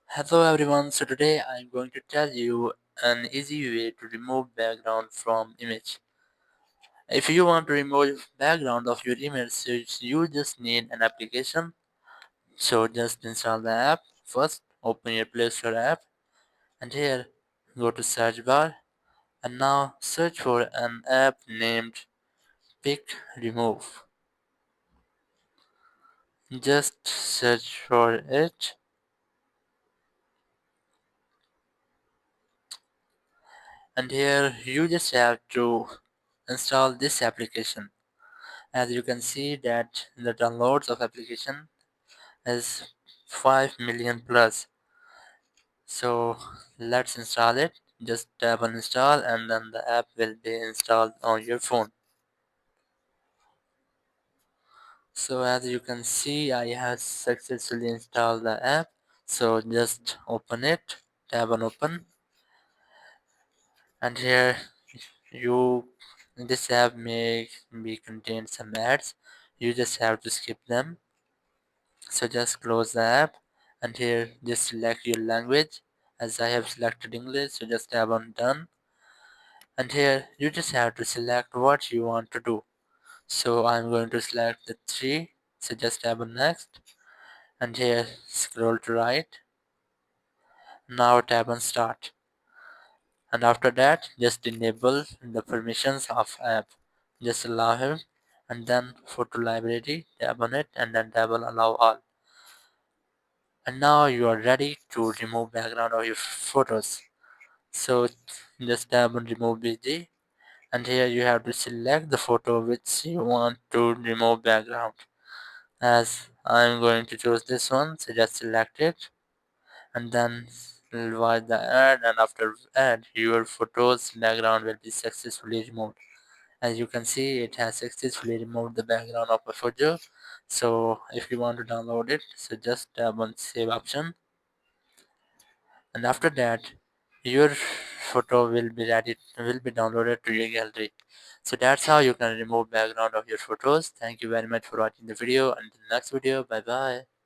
Hello everyone, so today I'm going to tell you an easy way to remove background from image. If you want to remove background of your image, so you just need an application. So just install the app. First, open your Play Store app and here go to search bar and now search for an app named Pick Remove. Just search for it and here you just have to install this application. As you can see that the downloads of application is 5 million plus. So let's install it. Just tap on install and then the app will be installed on your phone. So as you can see, I have successfully installed the app. So just open it, tap on open, and here you this app may be contain some ads. You just have to skip them. So just close the app and here just select your language. As I have selected English, so just tap on done and here you just have to select what you want to do. So I'm going to select the 3, so just tap on next and here scroll to right. Now tap on start and after that just enable the permissions of app. Just allow him and then photo library, tap on it and then tap on allow all. And now you are ready to remove background of your photos. So just tap on Remove.bg and here you have to select the photo which you want to remove background. As I'm going to choose this one, so just select it and then watch the ad and after ad your photos background will be successfully removed. As you can see, it has successfully removed the background of a photo. So if you want to download it, so just tap on save option and after that your photo will be downloaded to your gallery. So that's how you can remove background of your photos. Thank you very much for watching the video and the next video. Bye bye.